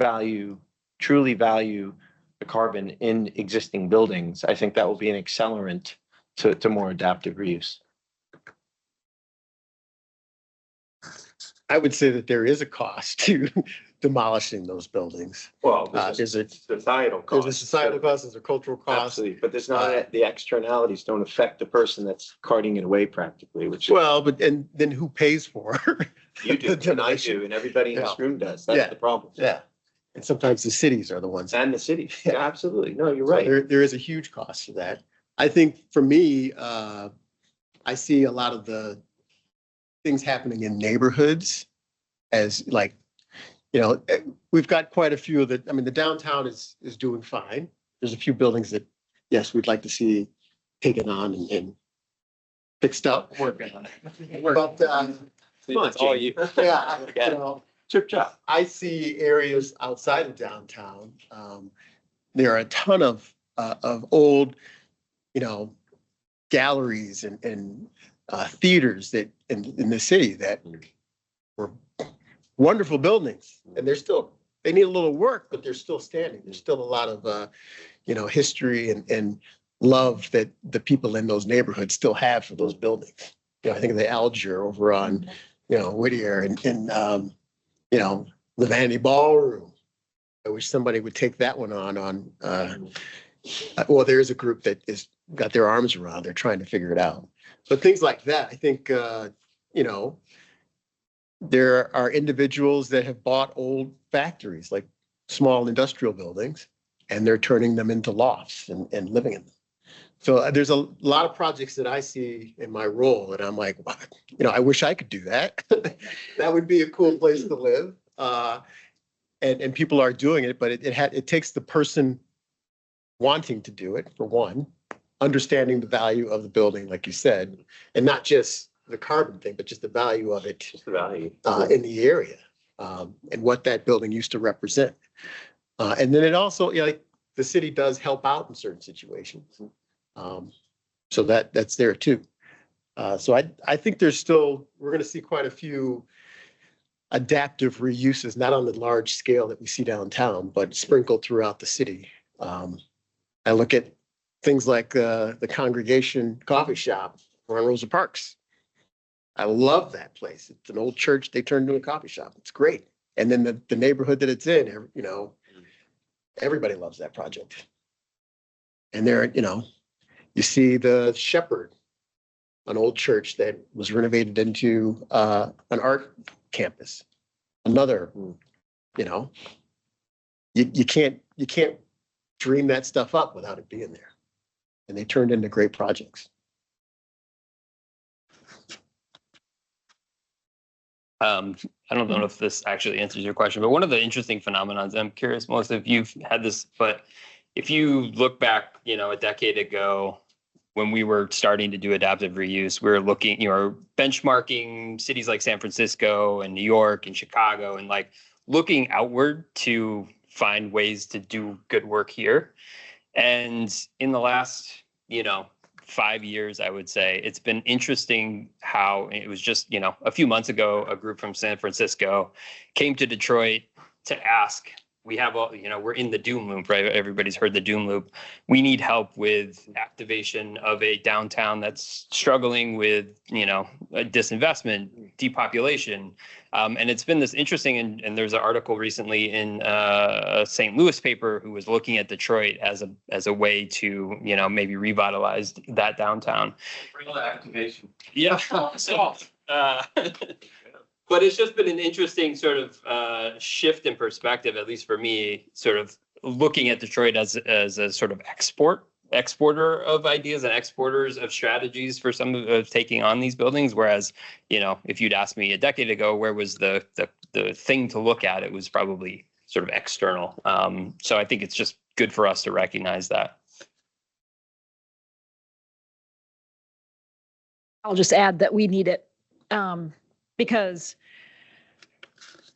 truly value the carbon in existing buildings, I think that will be an accelerant to more adaptive reuse. I would say that there is a cost to demolishing those buildings. Well, there's a societal cost. There's a societal cost, there's a cultural cost. Absolutely, but there's not the externalities don't affect the person that's carting it away practically, which and then who pays for you do, and I do, and everybody in this room does. That's the problem. Yeah, and sometimes the cities are the ones. And the cities. Yeah, absolutely. No, you're right. So there is a huge cost to that. I think for me, I see a lot of the things happening in neighborhoods as like, we've got quite a few of the downtown is doing fine. There's a few buildings that, yes, we'd like to see taken on and fixed up. Working on it. But It's all you. Yeah, Chip chop. I see areas outside of downtown. There are a ton of old, galleries and theaters that in the city that were wonderful buildings, and they need a little work, but they're still standing. There's still a lot of history and love that the people in those neighborhoods still have for those buildings. I think of the Alger over on Whittier and the Vanity Ballroom. I wish somebody would take that one on. Well, there is a group that is got their arms around. They're trying to figure it out. But things like that, I think, there are individuals that have bought old factories, like small industrial buildings, and they're turning them into lofts and living in them. So there's a lot of projects that I see in my role, and I'm like, wow, I wish I could do that. That would be a cool place to live. And people are doing it, but it takes the person wanting to do it, for one, understanding the value of the building, like you said, and not just the carbon thing, but just the value of it, Just the value. in the area, and what that building used to represent. And then it also, like the city does help out in certain situations. So that's there too. So I think we're going to see quite a few adaptive reuses, not on the large scale that we see downtown, but sprinkled throughout the city. I look at things like the Congregation Coffee Shop on Rosa Parks. I love that place. It's an old church they turned into a coffee shop. It's great. And then the neighborhood that it's in, Everybody loves that project. And there, you see the Shepherd, an old church that was renovated into an art campus. Another, you can't dream that stuff up without it being there. And they turned into great projects. I don't know if this actually answers your question, but one of the interesting phenomenons, I'm curious, Melissa, if you've had this, but if you look back, a decade ago, when we were starting to do adaptive reuse, we were looking, benchmarking cities like San Francisco and New York and Chicago and like looking outward to find ways to do good work here. And in the last, 5 years, I would say, it's been interesting how it was just, a few months ago, a group from San Francisco came to Detroit to ask, we have all, we're in the doom loop, right? Everybody's heard the doom loop. We need help with activation of a downtown that's struggling with, a disinvestment, depopulation. And it's been this interesting, and there's an article recently in a St. Louis paper who was looking at Detroit as a way to, maybe revitalize that downtown. Real activation. Yeah. So, but it's just been an interesting sort of shift in perspective, at least for me, sort of looking at Detroit as a sort of exporter of ideas and exporters of strategies for some of taking on these buildings. Whereas, if you'd asked me a decade ago, where was the thing to look at, it was probably sort of external. So I think it's just good for us to recognize that. I'll just add that we need it because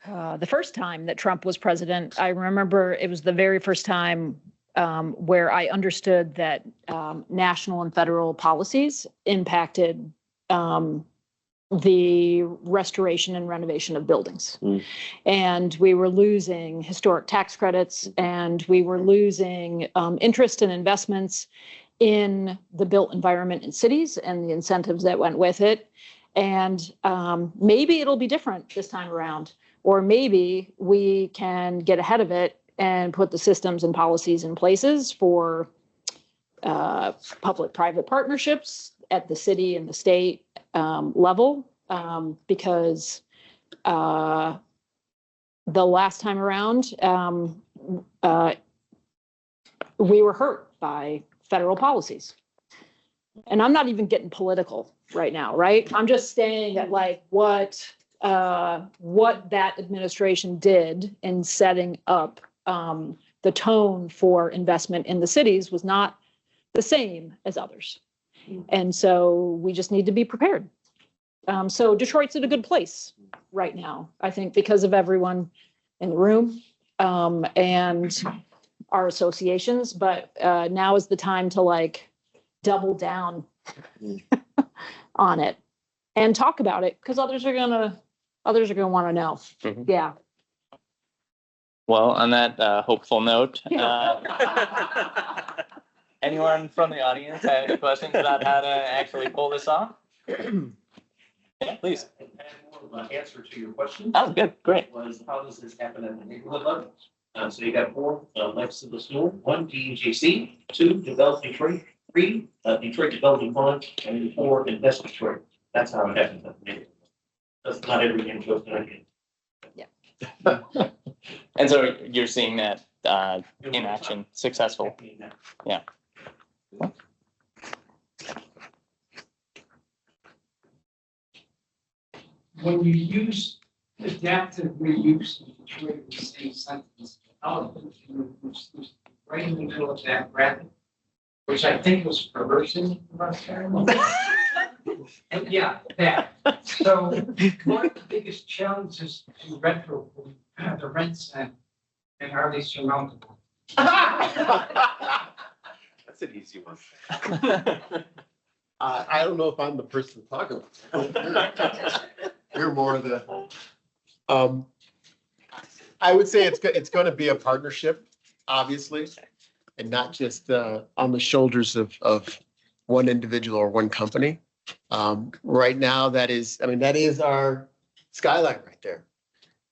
the first time that Trump was president, I remember it was the very first time where I understood that national and federal policies impacted the restoration and renovation of buildings. And we were losing historic tax credits, and we were losing interest and investments in the built environment in cities and the incentives that went with it. And maybe it'll be different this time around, or maybe we can get ahead of it and put the systems and policies in places for public-private partnerships at the city and the state level, because the last time around, we were hurt by federal policies. And I'm not even getting political right now, right? I'm just saying that like what that administration did in setting up the tone for investment in the cities was not the same as others. And so we just need to be prepared. So Detroit's in a good place right now, I think, because of everyone in the room and our associations. But now is the time to like double down on it and talk about it, because others are gonna want to know. Mhm. Yeah. Well, on that hopeful note, Yeah. anyone from the audience have any questions about how to actually pull this off? Yeah, please. And more of an answer to your question. Oh, good, great. Was how does this happen at the neighborhood level? So you got 4 legs to the stool: 1, DEJC; 2, Develop Detroit; 3, Detroit Development Fund; and 4, Invest Detroit. That's how it happens at the neighborhood. That's not every intro that I get. And so you're seeing that in action, successful. Yeah. When you use adaptive reuse in Detroit in the same sentence, right in the middle of that graphic, which I think was perversing. And yeah, that. So one of the biggest challenges to retro the rents and are they surmountable? That's an easy one. I don't know if I'm the person to talk about. You're more the. I would say it's going to be a partnership, obviously, and not just on the shoulders of one individual or one company. Right now, that is our skyline right there.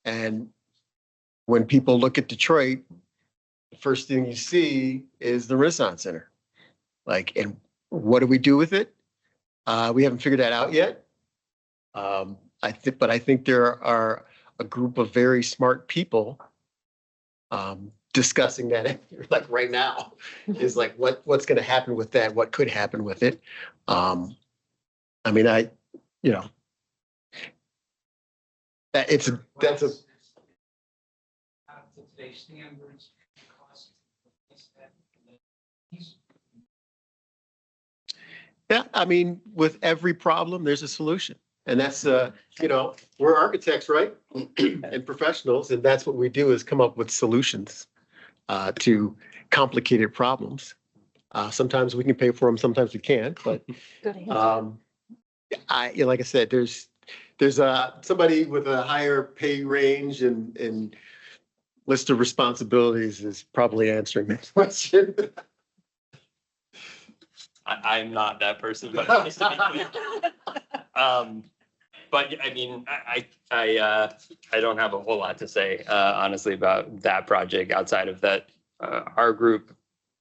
And when people look at Detroit, the first thing you see is the Renaissance Center. Like, and what do we do with it? We haven't figured that out yet. But I think there are a group of very smart people discussing that like right now is like what's going to happen with that, what could happen with it. I mean, you know, that's a today's standards. yeah, I mean, with every problem, there's a solution. And that's, you know, we're architects, right? And professionals, and that's what we do is come up with solutions to complicated problems. Sometimes we can pay for them, sometimes we can't, but like I said, there's somebody with a higher pay range and list of responsibilities is probably answering that question. I'm not that person, but just to be clear. But I mean, I don't have a whole lot to say, honestly, about that project outside of that. Our group,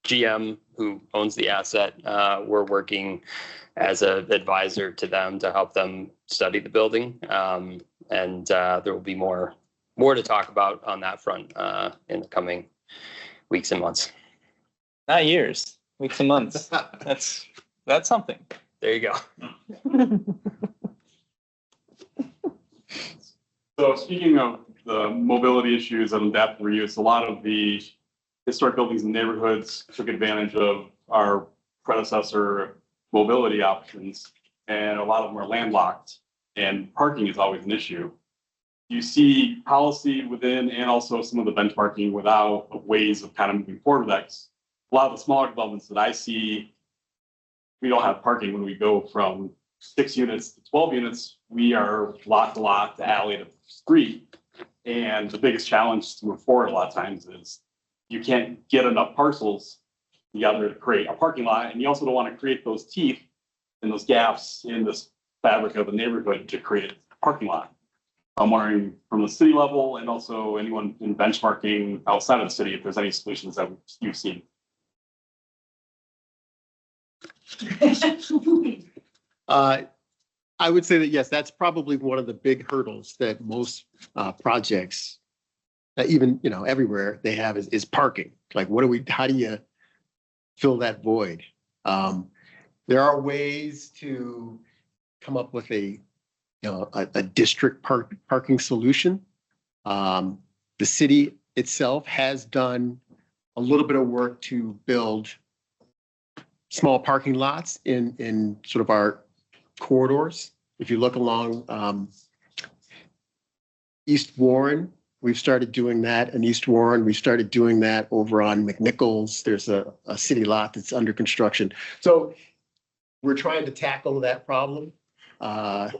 GM, who owns the asset, we're working as an advisor to them to help them study the building. And there will be more to talk about on that front in the coming weeks and months. Not years, weeks and months. That's something. There you go. So speaking of the mobility issues and adaptive reuse, a lot of the historic buildings and neighborhoods took advantage of our predecessor mobility options, and a lot of them are landlocked, and parking is always an issue. You see policy within and also some of the benchmarking without ways of kind of moving forward with that. A lot of the smaller developments that I see, we don't have parking when we go from 6 units to 12 units. We are lot to lot to alley to street. And the biggest challenge to move forward a lot of times is you can't get enough parcels together to create a parking lot. And you also don't want to create those teeth and those gaps in this fabric of the neighborhood to create a parking lot. I'm wondering from the city level and also anyone in benchmarking outside of the city, if there's any solutions that you've seen. I would say that, yes, that's probably one of the big hurdles that most projects, even, you know, everywhere they have is parking. Like, how do you fill that void? There are ways to come up with a district parking solution. The city itself has done a little bit of work to build small parking lots in sort of our corridors. If you look along East Warren, we've started doing that in East Warren. We started doing that over on McNichols. There's a city lot that's under construction. So we're trying to tackle that problem. On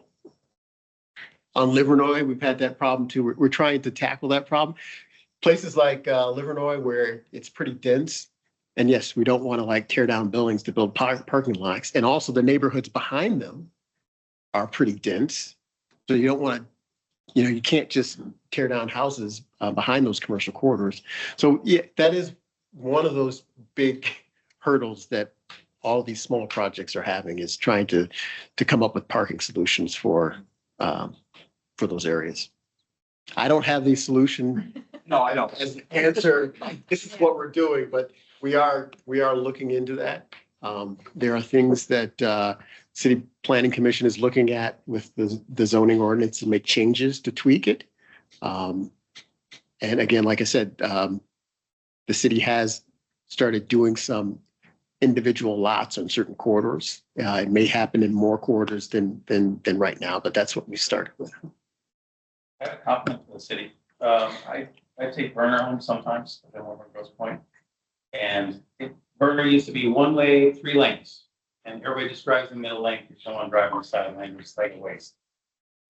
Livernois, we've had that problem too. We're trying to tackle that problem. Places like Livernois, where it's pretty dense. And yes, we don't want to like tear down buildings to build parking lots. And also the neighborhoods behind them are pretty dense. So you don't want to, you can't just tear down houses behind those commercial corridors. So yeah, that is one of those big hurdles that all these small projects are having, is trying to come up with parking solutions for those areas. I don't have the solution. No, I don't. As an answer, this is what we're doing, but we are looking into that. There are things that City Planning Commission is looking at with the zoning ordinance to make changes to tweak it. And again, like I said, the city has started doing some individual lots on certain corridors. It may happen in more corridors than right now, but that's what we started with. I have a compliment to the city. I take Burner home sometimes, I don't know where Grosse Point. And Burner used to be 1 way, 3 lanes. And everybody describes the middle lane for someone driving the side of the lane with like a waste.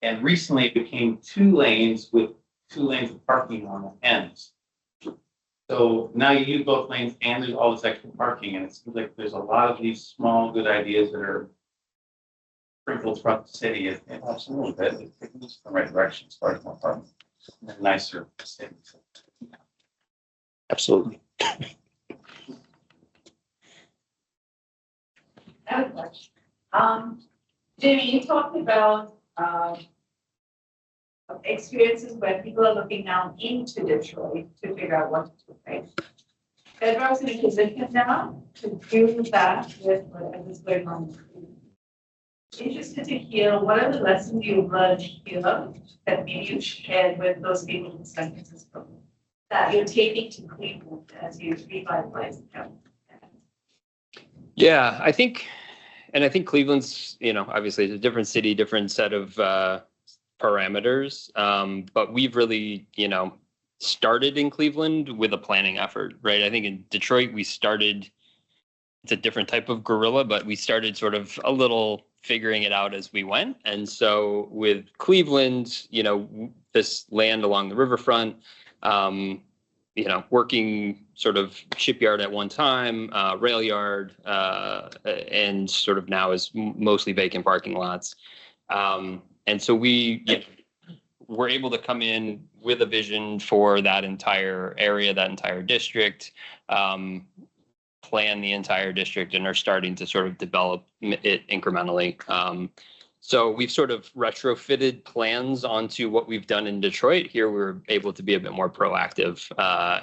And recently it became 2 lanes with 2 lanes of parking on the ends. So now you use both lanes and there's all this extra parking, and it seems like there's a lot of these small good ideas that are sprinkled throughout the city. It helps a little bit. It moves in the right direction as far as more parking and nicer city. Absolutely. I have a question. Jamie, you talked about experiences where people are looking now into Detroit to figure out what to do, right? Bedrock's in a position now to do that with whatever's going on. Interested to hear what are the lessons you learned here that maybe you shared with those people in San Francisco that you're taking to Cleveland as you revitalize the town? Yeah, I think Cleveland's, obviously it's a different city, different set of parameters. But we've really, started in Cleveland with a planning effort, right? I think in Detroit, it's a different type of guerrilla, but we started sort of a little figuring it out as we went. And so with Cleveland, this land along the riverfront, working sort of shipyard at one time, rail yard, and sort of now is mostly vacant parking lots. And so we were able to come in with a vision for that entire area, that entire district, plan the entire district, and are starting to sort of develop it incrementally. So we've sort of retrofitted plans onto what we've done in Detroit. Here we're able to be a bit more proactive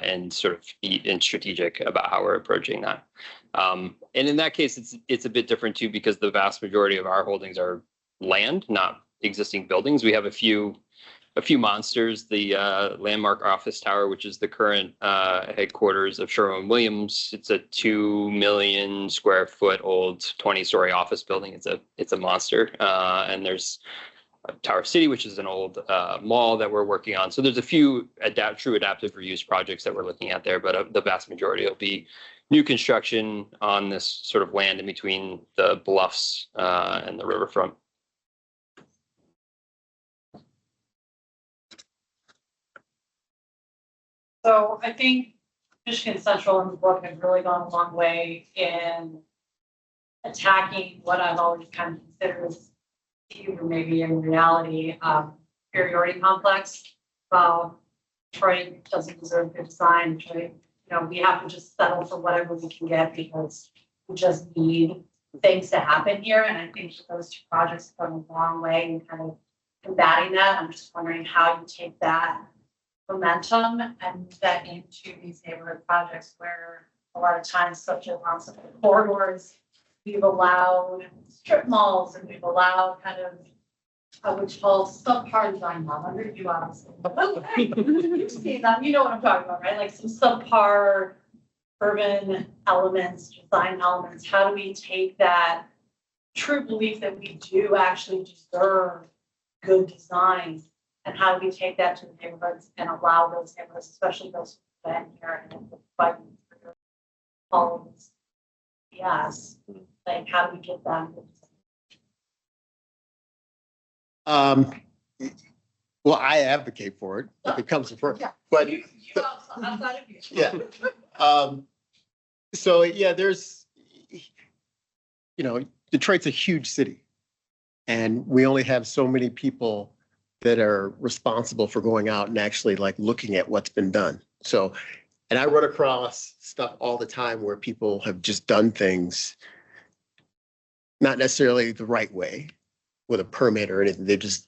and sort of be strategic about how we're approaching that. And in that case, it's a bit different too, because the vast majority of our holdings are land, not existing buildings. We have a few monsters, the Landmark Office Tower, which is the current headquarters of Sherwin-Williams. It's a 2 million square foot old 20-story office building. It's a monster. And there's Tower City, which is an old mall that we're working on. So there's a few true adaptive reuse projects that we're looking at there, but the vast majority will be new construction on this sort of land in between the bluffs and the riverfront. So I think Michigan Central and the book have really gone a long way in attacking what I've always kind of considered as, or maybe in reality, superiority complex. Well, Detroit doesn't deserve good design. Detroit, we have to just settle for whatever we can get because we just need things to happen here. And I think those two projects have gone a long way in kind of combating that. I'm just wondering how you take that momentum and move that into these neighborhood projects where a lot of times, such as on some of the corridors, we've allowed strip malls and we've allowed kind of I would call subpar design model. I'm going to do honestly. You've seen them, you know what I'm talking about, right? Like some subpar urban elements, design elements. How do we take that true belief that we do actually deserve good design? And how do we take that to the neighborhoods and allow those neighborhoods, especially those who've been here and fighting for homes? Yes. Like, how do we get them? Well, I advocate for it if it comes to first, but You outside of you. yeah. So yeah, there's, Detroit's a huge city, and we only have so many people that are responsible for going out and actually like looking at what's been done. So, and I run across stuff all the time where people have just done things not necessarily the right way with a permit or anything. They just,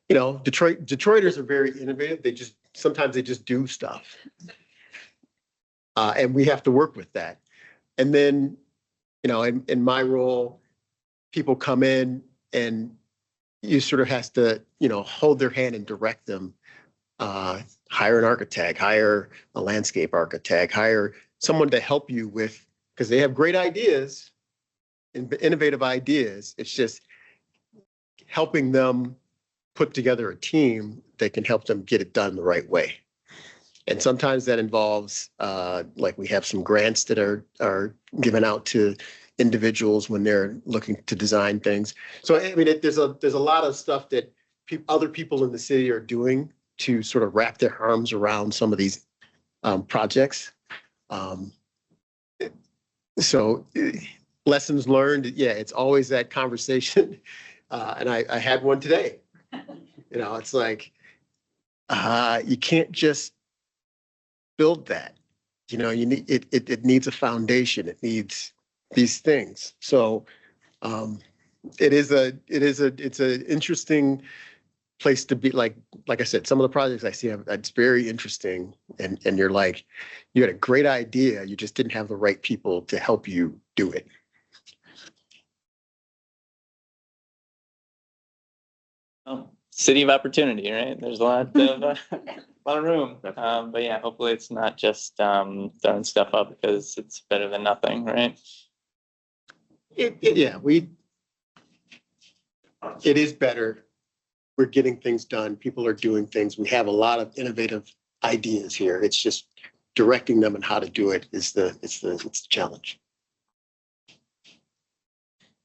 Detroiters are very innovative. Sometimes they just do stuff. And we have to work with that. And then, in my role, people come in and you sort of has to, hold their hand and direct them, hire an architect, hire a landscape architect, hire someone to help you with, because they have great ideas and innovative ideas. It's just helping them put together a team that can help them get it done the right way. And sometimes that involves, like we have some grants that are given out to individuals when they're looking to design things. So I mean, there's a lot of stuff that other people in the city are doing to sort of wrap their arms around some of these projects. So lessons learned, yeah, it's always that conversation. And I had one today. It's like, you can't just build that. you know, you need, it needs a foundation. It needs these things. So it's an interesting place to be. Like I said, some of the projects I see, it's very interesting. And you're like, you had a great idea. You just didn't have the right people to help you do it. Well, city of opportunity, right? There's a lot of room. But yeah, hopefully it's not just throwing stuff up because it's better than nothing, right? It is better. We're getting things done. People are doing things. We have a lot of innovative ideas here. It's just directing them and how to do it is the challenge.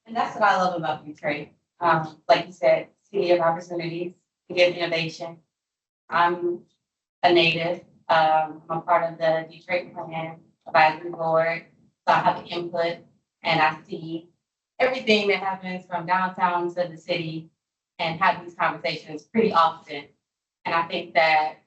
And that's what I love about Detroit. Like you said, city of opportunities, city of innovation. I'm a native. I'm a part of the Detroit Plan Advisory Board, so I have input and I see everything that happens from downtown to the city and have these conversations pretty often. And I think that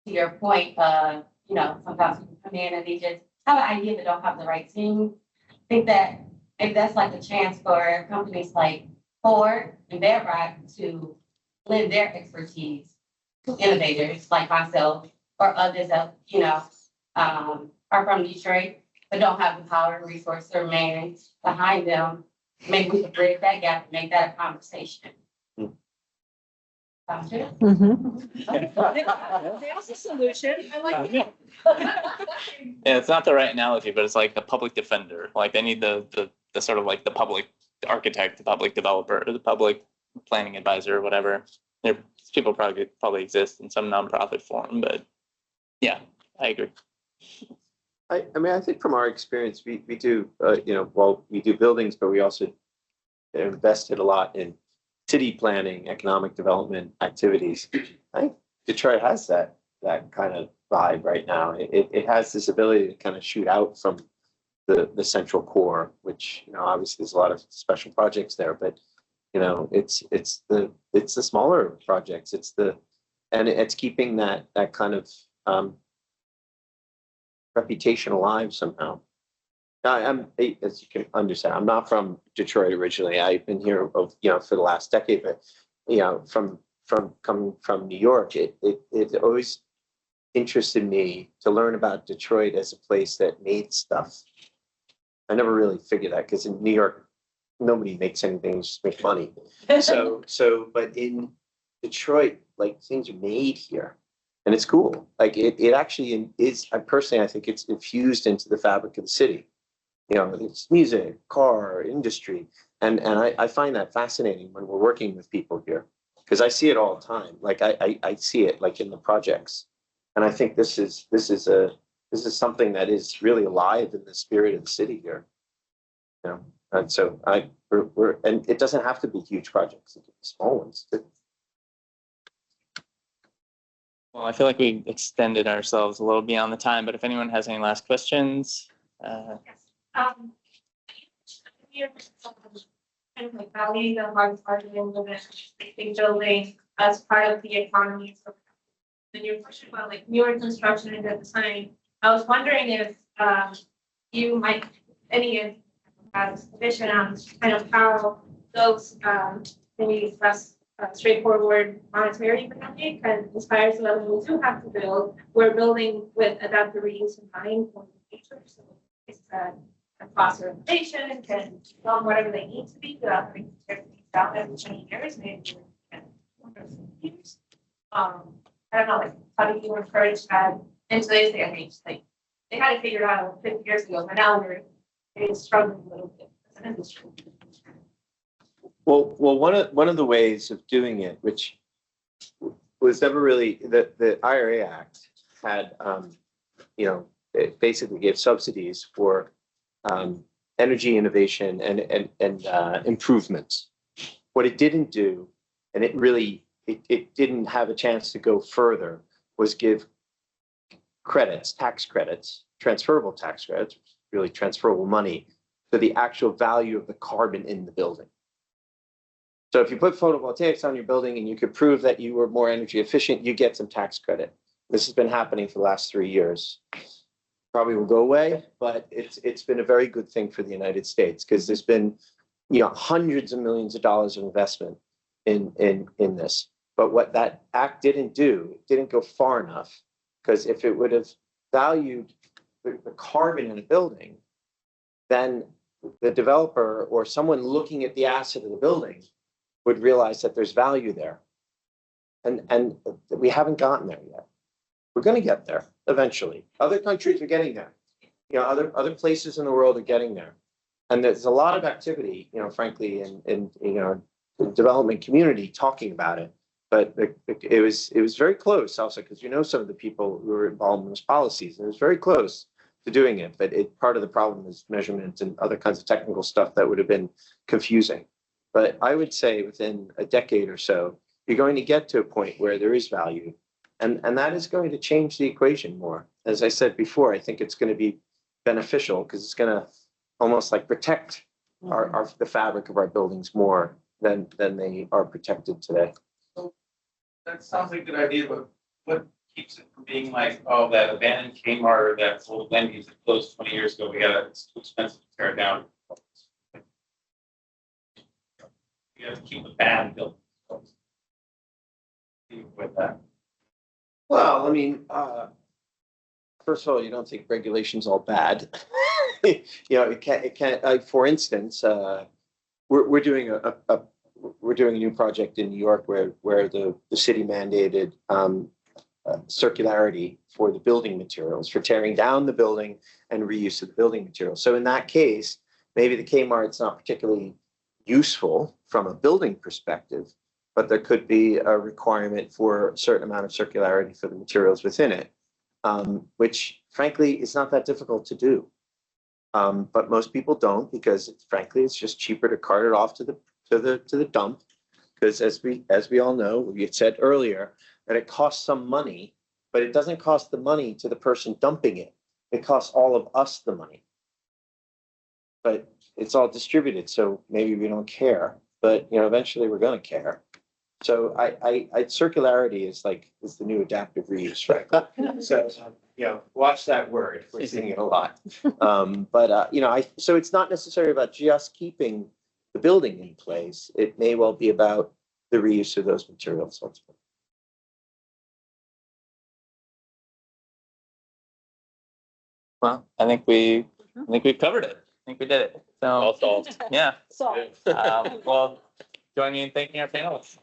to your point, you know, sometimes people come in and they just have an idea but don't have the right team. I think that maybe that's like a chance for companies like Ford and Bedrock to lend their expertise to innovators like myself or others that, you know, are from Detroit but don't have the power, resource, or man behind them. Maybe we could bridge that gap and make that a conversation. Sounds good? There's a solution. I like it. Yeah, it's not the right analogy, but it's like the public defender. Like they need the sort of like the public architect, the public developer, or the public planning advisor, or whatever. People probably exist in some nonprofit form, but yeah, I agree. I mean, I think from our experience, we do, you know, well, we do buildings, but we also invested a lot in city planning, economic development activities. I think Detroit has that kind of vibe right now. It has this ability to kind of shoot out from the central core, which, you know, obviously there's a lot of special projects there, but you know, it's the smaller projects. And it's keeping that kind of reputation alive somehow. Now, as you can understand, I'm not from Detroit originally. I've been here, you know, for the last decade, but you know, from coming from New York, it always interested me to learn about Detroit as a place that made stuff. I never really figured that because in New York, nobody makes anything, just make money. But in Detroit, like things are made here. And it's cool. Like it actually is. I personally, I think it's infused into the fabric of the city. You know, it's music, car, industry, and I find that fascinating when we're working with people here because I see it all the time. Like I see it like in the projects, and I think this is something that is really alive in the spirit of the city here. You know, and so we're and it doesn't have to be huge projects; it can be small ones too. Well, I feel like we extended ourselves a little beyond the time, but if anyone has any last questions. You're kind of like valuing the hard part of the building as part of the economy. So then you're pushing about like newer construction and design. I was wondering if you might any vision on kind of how those maybe less straightforward monetary economic and inspire so that when we do have to build, we're building with adaptive reuse in mind for the future. So it's a foster innovation can film whatever they need to be without having to tear things down every 20 years, maybe years. I don't know, like how do you encourage that in today's day and age? Like they had it figured out 50 years ago, but now we're struggling a little bit as an industry. Well, one of the ways of doing it, which was never really the IRA Act had, you know, it basically gave subsidies for energy innovation and improvements. What it didn't do, and it didn't have a chance to go further, was give credits, tax credits, transferable tax credits, really transferable money, to the actual value of the carbon in the building. So if you put photovoltaics on your building and you could prove that you were more energy efficient, you get some tax credit. This has been happening for the last 3 years. probably will go away, but it's been a very good thing for the United States because there's been, hundreds of millions of dollars of investment in this. But what that act didn't do, it didn't go far enough, because if it would have valued the carbon in a building, then the developer or someone looking at the asset of the building would realize that there's value there. And we haven't gotten there yet. We're going to get there eventually. Other countries are getting there. Other places in the world are getting there. And there's a lot of activity, frankly, in the development community talking about it. But it was very close also, because some of the people who were involved in those policies, and it was very close to doing it. But part of the problem is measurement and other kinds of technical stuff that would have been confusing. But I would say within a decade or so, you're going to get to a point where there is value. And that is going to change the equation more. As I said before, I think it's going to be beneficial because it's going to almost like protect the fabric of our buildings more than they are protected today. That sounds like a good idea, but what keeps it from being like, oh, that abandoned Kmart or that old Wendy's that closed 20 years ago, it's too expensive to tear it down. You have to keep the bad buildings. With that. Well, I mean, first of all, you don't think regulation's all bad. It can't. For instance, we're doing a new project in New York where the city mandated circularity for the building materials, for tearing down the building and reuse of the building materials. So in that case, maybe the Kmart's not particularly useful from a building perspective, but there could be a requirement for a certain amount of circularity for the materials within it, which frankly is not that difficult to do. But most people don't, because frankly it's just cheaper to cart it off to the dump. Because as we all know, we had said earlier that it costs some money, but it doesn't cost the money to the person dumping it. It costs all of us the money. But it's all distributed, so maybe we don't care. But eventually we're going to care. So I circularity is the new adaptive reuse, right? So watch that word. We're seeing it a lot. So it's not necessarily about just keeping the building in place. It may well be about the reuse of those materials. Well, I think we've covered it. I think we did it. So All solved. yeah. So. Well, join me in thanking our panelists.